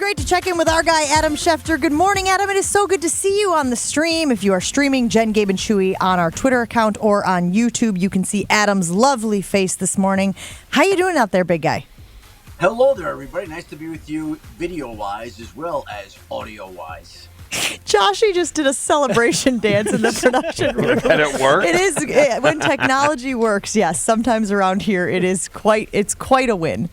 great to check in with our guy, Adam Schefter. Good morning, Adam. It is so good to see you on the stream. If you are streaming Jen, Gabe, and Chewy on our Twitter account or on YouTube, you can see Adam's lovely face this morning. How you doing out there, big guy? Hello there, everybody. Nice to be with you video-wise as well as audio-wise. Joshy just did a celebration dance in the production room. And it worked? It is when technology works. Yes, sometimes around here it's quite a win.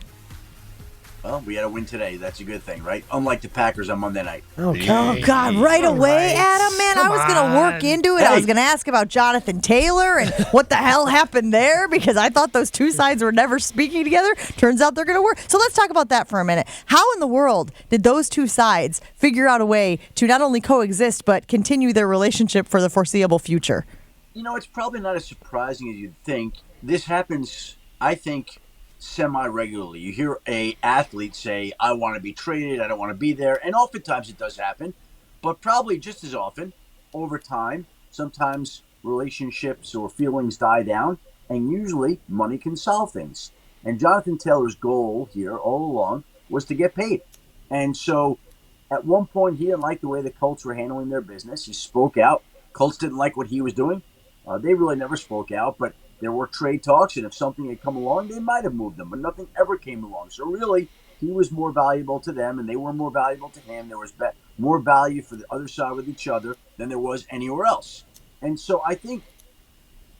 Well, we had a win today. That's a good thing, right? Unlike the Packers on Monday night. Oh, God, right away, Adam, man. I was going to work into it. I was going to ask about Jonathan Taylor and what the hell happened there because I thought those two sides were never speaking together. Turns out they're going to work. So let's talk about that for a minute. How in the world did those two sides figure out a way to not only coexist but continue their relationship for the foreseeable future? You know, it's probably not as surprising as you'd think. This happens, I think, semi-regularly. You hear a athlete say, I want to be traded, I don't want to be there, and oftentimes it does happen, but probably just as often, over time, sometimes relationships or feelings die down, and usually money can solve things. And Jonathan Taylor's goal here all along was to get paid. And so at one point, he didn't like the way the Colts were handling their business. He spoke out. Colts didn't like what he was doing. They really never spoke out, but there were trade talks, and if something had come along, they might have moved him, but nothing ever came along. So really, he was more valuable to them, and they were more valuable to him. There was more value for the other side with each other than there was anywhere else. And so I think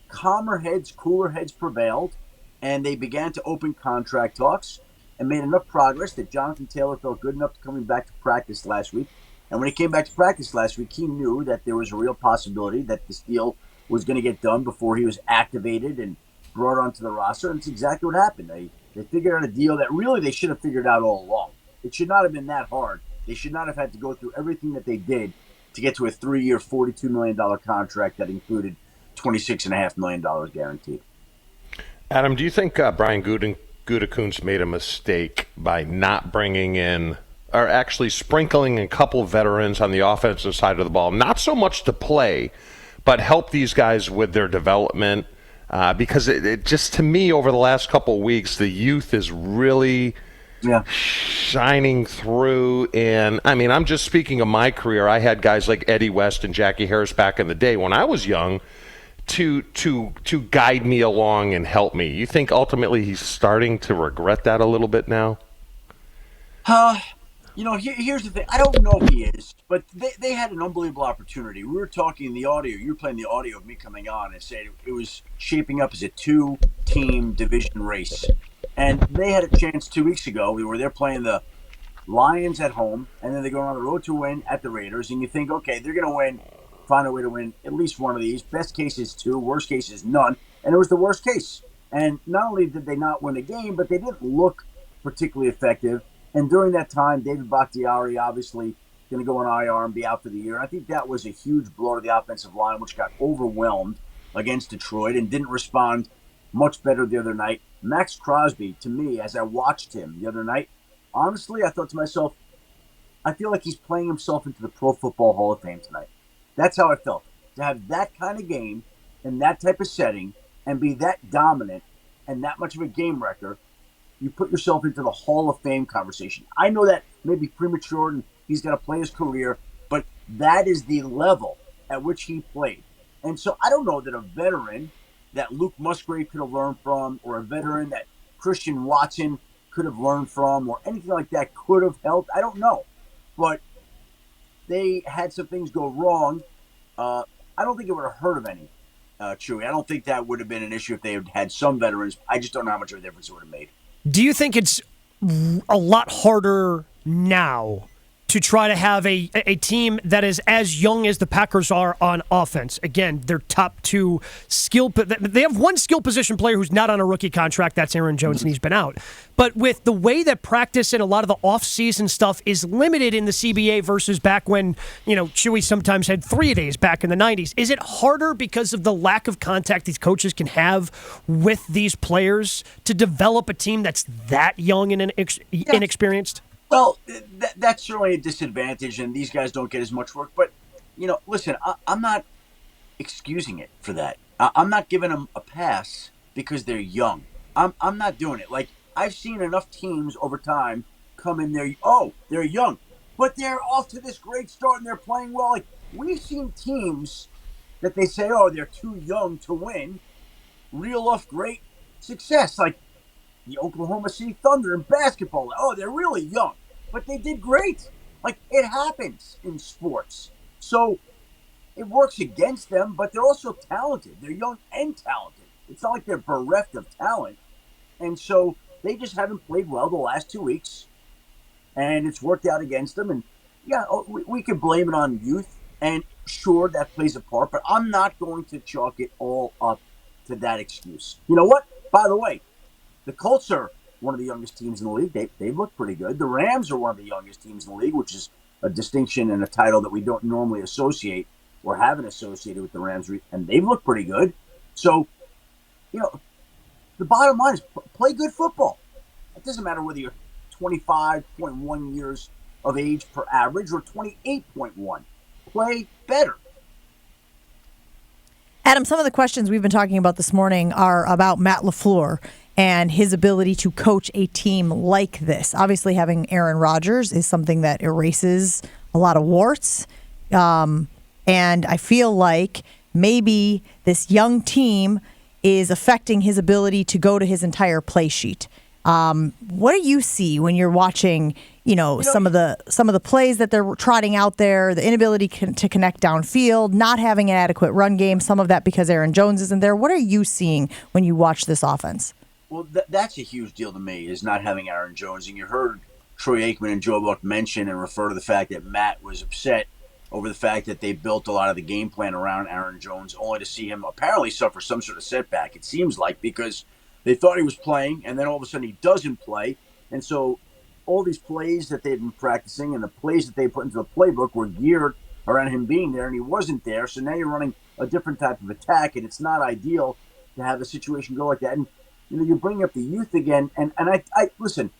calmer heads, cooler heads prevailed, and they began to open contract talks and made enough progress that Jonathan Taylor felt good enough to coming back to practice last week. And when he came back to practice last week, he knew that there was a real possibility that this deal was going to get done before he was activated and brought onto the roster, and it's exactly what happened. They figured out a deal that really they should have figured out all along. It should not have been that hard. They should not have had to go through everything that they did to get to a 3-year, $42 million contract that included $26.5 million guaranteed. Adam, do you think Brian Gutekunst made a mistake by not bringing in or actually sprinkling a couple veterans on the offensive side of the ball, not so much to play, but help these guys with their development? Because it just, to me, over the last couple of weeks, the youth is really shining through. And, I mean, I'm just speaking of my career. I had guys like Eddie West and Jackie Harris back in the day when I was young to guide me along and help me. You think ultimately he's starting to regret that a little bit now? You know, here's the thing. I don't know if he is, but they had an unbelievable opportunity. We were talking the audio. You were playing the audio of me coming on and saying it was shaping up as a 2-team division race. And they had a chance 2 weeks ago. They're playing the Lions at home, and then they go on the road to win at the Raiders. And you think, okay, they're going to win, find a way to win at least one of these. Best case is 2, worst case is none. And it was the worst case. And not only did they not win the game, but they didn't look particularly effective. And during that time, David Bakhtiari obviously going to go on IR and be out for the year. I think that was a huge blow to the offensive line, which got overwhelmed against Detroit and didn't respond much better the other night. Max Crosby, to me, as I watched him the other night, honestly, I thought to myself, I feel like he's playing himself into the Pro Football Hall of Fame tonight. That's how I felt. To have that kind of game in that type of setting and be that dominant and that much of a game wrecker, you put yourself into the Hall of Fame conversation. I know that may be premature and he's got to play his career, but that is the level at which he played. And so I don't know that a veteran that Luke Musgrave could have learned from, or a veteran that Christian Watson could have learned from, or anything like that could have helped. I don't know. But they had some things go wrong. I don't think it would have hurt of any, Chewy. I don't think that would have been an issue if they had had some veterans. I just don't know how much of a difference it would have made. Do you think it's a lot harder now to try to have a team that is as young as the Packers are on offense? Again, their top two they have one skill position player who's not on a rookie contract. That's Aaron Jones, and he's been out. But with the way that practice and a lot of the off-season stuff is limited in the CBA versus back when, Chewy sometimes had 3 days back in the 90s, is it harder because of the lack of contact these coaches can have with these players to develop a team that's that young and inexperienced? Well, that's certainly a disadvantage, and these guys don't get as much work. But, listen, I'm not excusing it for that. I'm not giving them a pass because they're young. I'm not doing it. Like, I've seen enough teams over time come in there, they're young, but they're off to this great start and they're playing well. Like, we've seen teams that they say, oh, they're too young to win, reel off great success. Like the Oklahoma City Thunder in basketball. Oh, they're really young, but they did great. Like, it happens in sports. So it works against them, but they're also talented. They're young and talented. It's not like they're bereft of talent. And so they just haven't played well the last 2 weeks, and it's worked out against them. And yeah, we could blame it on youth, and sure, that plays a part, but I'm not going to chalk it all up to that excuse. You know what? By the way, the Colts are one of the youngest teams in the league. They look pretty good. The Rams are one of the youngest teams in the league, which is a distinction and a title that we don't normally associate or haven't associated with the Rams, and they've looked pretty good. So, the bottom line is play good football. It doesn't matter whether you're 25.1 years of age per average or 28.1. Play better. Adam, some of the questions we've been talking about this morning are about Matt LaFleur and his ability to coach a team like this. Obviously, having Aaron Rodgers is something that erases a lot of warts. And I feel like maybe this young team is affecting his ability to go to his entire play sheet. What do you see when you're watching, some of the plays that they're trotting out there, the inability to connect downfield, not having an adequate run game, some of that because Aaron Jones isn't there? What are you seeing when you watch this offense? Well, that's a huge deal to me, is not having Aaron Jones. And you heard Troy Aikman and Joe Buck mention and refer to the fact that Matt was upset over the fact that they built a lot of the game plan around Aaron Jones, only to see him apparently suffer some sort of setback, it seems like, because they thought he was playing, and then all of a sudden he doesn't play. And so all these plays that they've been practicing and the plays that they put into the playbook were geared around him being there, and he wasn't there. So now you're running a different type of attack, and it's not ideal to have a situation go like that. And you bring up the youth again, and I listen,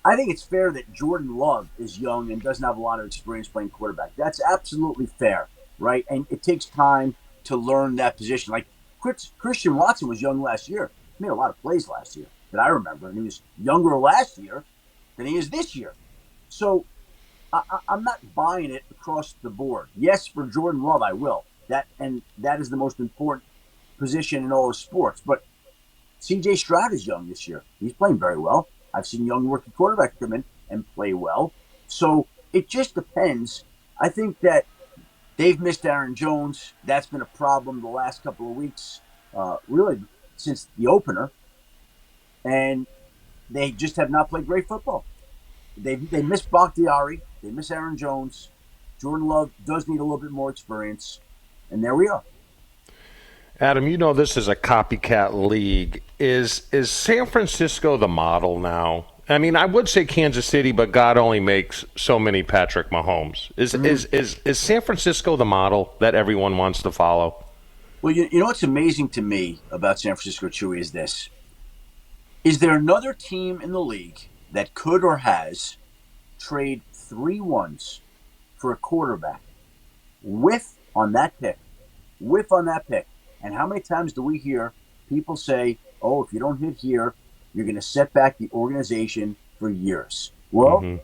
I think it's fair that Jordan Love is young and doesn't have a lot of experience playing quarterback. That's absolutely fair, right? And it takes time to learn that position. Like Christian Watson was young last year. He made a lot of plays last year that I remember, and he was younger last year than he is this year. So I'm not buying it across the board. Yes, for Jordan Love, I will. That is the most important position in all of sports. But C.J. Stroud is young this year. He's playing very well. I've seen young rookie quarterbacks come in and play well. So it just depends. I think that they've missed Aaron Jones. That's been a problem the last couple of weeks, really since the opener. And they just have not played great football. They miss Bakhtiari. They miss Aaron Jones. Jordan Love does need a little bit more experience. And there we are. Adam, this is a copycat league. Is San Francisco the model now? I mean, I would say Kansas City, but God only makes so many Patrick Mahomes. Is San Francisco the model that everyone wants to follow? Well, you know what's amazing to me about San Francisco, Chewy, is this. Is there another team in the league that could or has trade 3 ones for a quarterback, whiff on that pick? And how many times do we hear people say, oh, if you don't hit here, you're going to set back the organization for years? Well,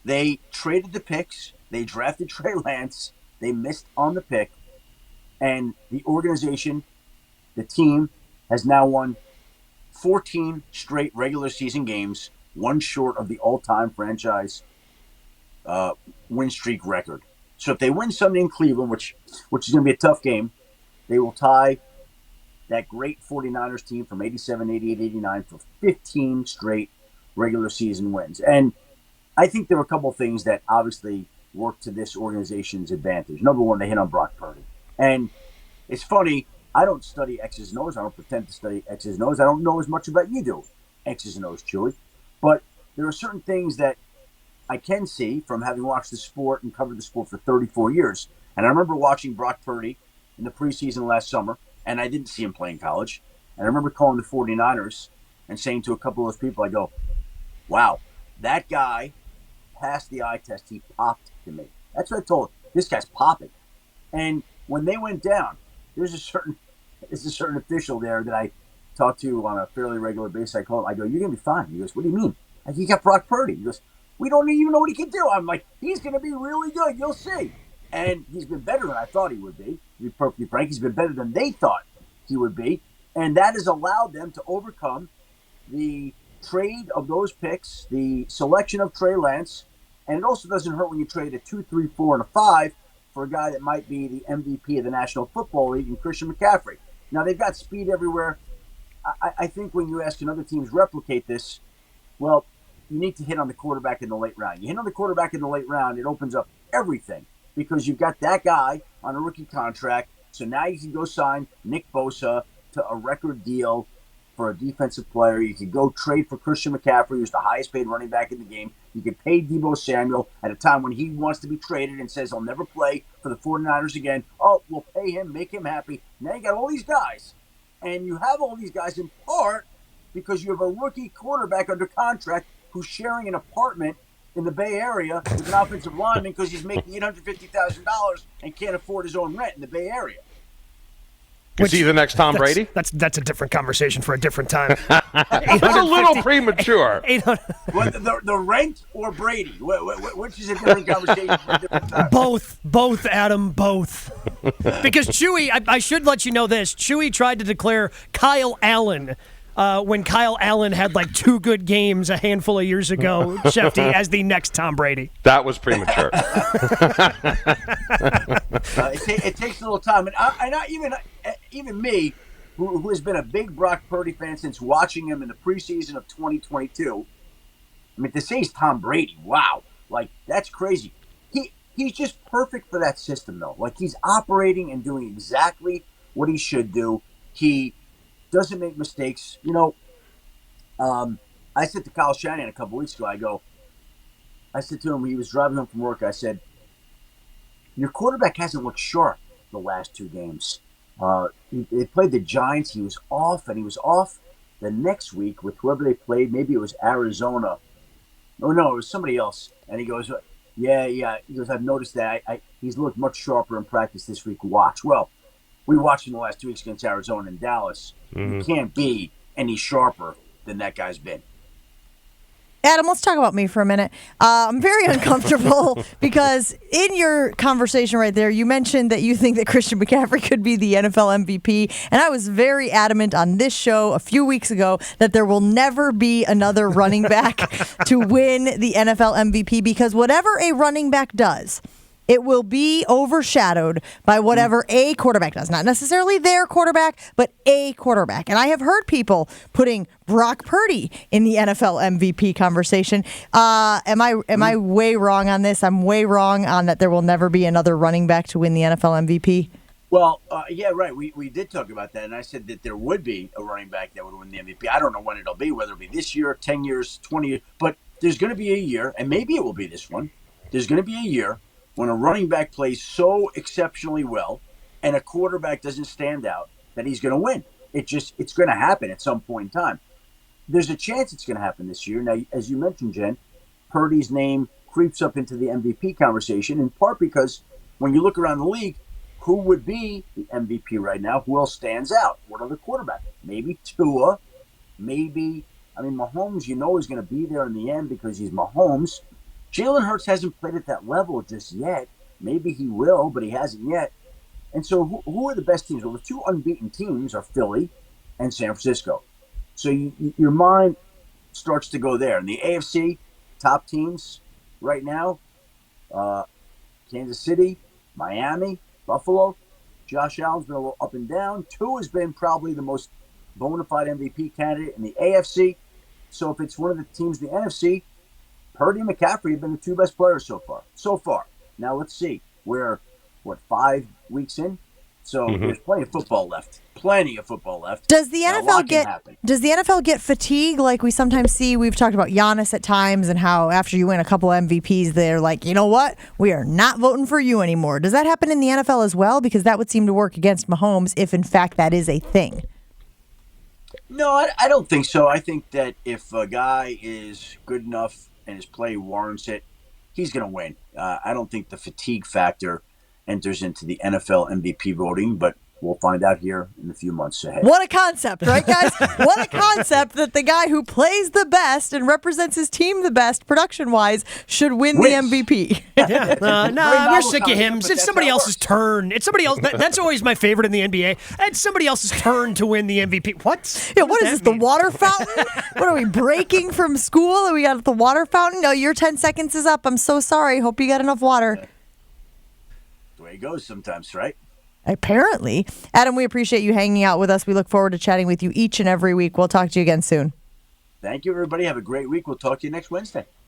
They traded the picks. They drafted Trey Lance. They missed on the pick. And the organization, the team, has now won 14 straight regular season games, one short of the all-time franchise win streak record. So if they win Sunday in Cleveland, which is going to be a tough game, they will tie that great 49ers team from 87, 88, 89 for 15 straight regular season wins. And I think there were a couple of things that obviously worked to this organization's advantage. Number one, they hit on Brock Purdy. And it's funny, I don't study X's and O's. I don't pretend to study X's and O's. I don't know as much about you do, X's and O's, Chewy. But there are certain things that I can see from having watched the sport and covered the sport for 34 years. And I remember watching Brock Purdy in the preseason last summer, and I didn't see him play in college. And I remember calling the 49ers and saying to a couple of those people, I go, wow, that guy passed the eye test. He popped to me. That's what I told him. This guy's popping. And when they went down, there's a certain official there that I talk to on a fairly regular basis. I call him. I go, you're going to be fine. He goes, what do you mean? You got Brock Purdy. He goes, We don't even know what he can do. I'm like, he's going to be really good. You'll see. And he's been better than I thought he would be. To be perfectly frank, he's been better than they thought he would be. And that has allowed them to overcome the trade of those picks, the selection of Trey Lance. And it also doesn't hurt when you trade a 2, 3, 4, and a 5 for a guy that might be the MVP of the National Football League in Christian McCaffrey. Now, they've got speed everywhere. I think when you ask another teams replicate this, well, you need to hit on the quarterback in the late round. You hit on the quarterback in the late round, it opens up everything because you've got that guy on a rookie contract. So now you can go sign Nick Bosa to a record deal for a defensive player. You could go trade for Christian McCaffrey, who's the highest paid running back in the game. You could pay Deebo Samuel at a time when he wants to be traded and says he'll never play for the 49ers again. Oh, we'll pay him, make him happy. Now you got all these guys. And you have all these guys in part because you have a rookie quarterback under contract who's sharing an apartment in the Bay Area with an offensive lineman because he's making $850,000 and can't afford his own rent in the Bay Area. Is he the next Tom Brady? That's a different conversation for a different time. That's a little premature. Well, the rent or Brady? Which is a different conversation for a different time. Both, Adam, both. Because Chewy, I should let you know this. Chewy tried to declare Kyle Allen when Kyle Allen had like 2 good games a handful of years ago, Schefty, as the next Tom Brady. That was premature. It takes a little time. And even me, who has been a big Brock Purdy fan since watching him in the preseason of 2022, I mean, to say he's Tom Brady, wow. Like, that's crazy. He's just perfect for that system, though. Like, he's operating and doing exactly what he should do. He doesn't make mistakes. You know, I said to Kyle Shanahan a couple weeks ago, I said to him, he was driving home from work, I said, your quarterback hasn't looked sharp the last 2 games. They played the Giants. He was off, and he was off the next week with whoever they played. Maybe it was Arizona. Oh, no, it was somebody else. And he goes, yeah. He goes, I've noticed that. He's looked much sharper in practice this week. Watch. Well, we watched him the last 2 weeks against Arizona and Dallas. Mm-hmm. He can't be any sharper than that guy's been. Adam, let's talk about me for a minute. I'm very uncomfortable because in your conversation right there, you mentioned that you think that Christian McCaffrey could be the NFL MVP. And I was very adamant on this show a few weeks ago that there will never be another running back to win the NFL MVP because whatever a running back does, it will be overshadowed by whatever a quarterback does. Not necessarily their quarterback, but a quarterback. And I have heard people putting Brock Purdy in the NFL MVP conversation. Am I way wrong on this? I'm way wrong on that there will never be another running back to win the NFL MVP? Well, yeah, right. We did talk about that, and I said that there would be a running back that would win the MVP. I don't know when it'll be, whether it'll be this year, 10 years, 20 years. But there's going to be a year, and maybe it will be this one. There's going to be a year when a running back plays so exceptionally well and a quarterback doesn't stand out that he's going to win. It's going to happen at some point in time. There's a chance it's going to happen this year. Now, as you mentioned, Jen, Purdy's name creeps up into the MVP conversation, in part because when you look around the league, who would be the MVP right now? Who else stands out? What other quarterback? Maybe Tua. Maybe, Mahomes, is going to be there in the end because he's Mahomes. Jalen Hurts hasn't played at that level just yet. Maybe he will, but he hasn't yet. And so who are the best teams? Well, the 2 unbeaten teams are Philly and San Francisco. So your mind starts to go there. And the AFC top teams right now, Kansas City, Miami, Buffalo. Josh Allen's been a little up and down. Tua has been probably the most bona fide MVP candidate in the AFC. So if it's one of the teams in the NFC, Purdy and McCaffrey have been the 2 best players so far. Now let's see. We're 5 weeks in, so there's plenty of football left. Does the NFL get fatigue like we sometimes see? We've talked about Giannis at times and how after you win a couple MVPs, they're like, you know what? We are not voting for you anymore. Does that happen in the NFL as well? Because that would seem to work against Mahomes if in fact that is a thing. No, I don't think so. I think that if a guy is good enough and his play warrants it, he's going to win. I don't think the fatigue factor enters into the NFL MVP voting, but We'll find out here in a few months ahead. What a concept, right, guys? What a concept that the guy who plays the best and represents his team the best production-wise should win the MVP. Yeah, we're sick of concept, him. but It's that's somebody how it else's works. turn. It's somebody else. That's always my favorite in the NBA. It's somebody else's turn to win the MVP. What? Yeah, what does is this, that the mean? water fountain? What are we, breaking from school and we got the water fountain? No, your 10 seconds is up. I'm so sorry. Hope you got enough water. The way it goes sometimes, right? Apparently. Adam, we appreciate you hanging out with us. We look forward to chatting with you each and every week. We'll talk to you again soon. Thank you, everybody. Have a great week. We'll talk to you next Wednesday.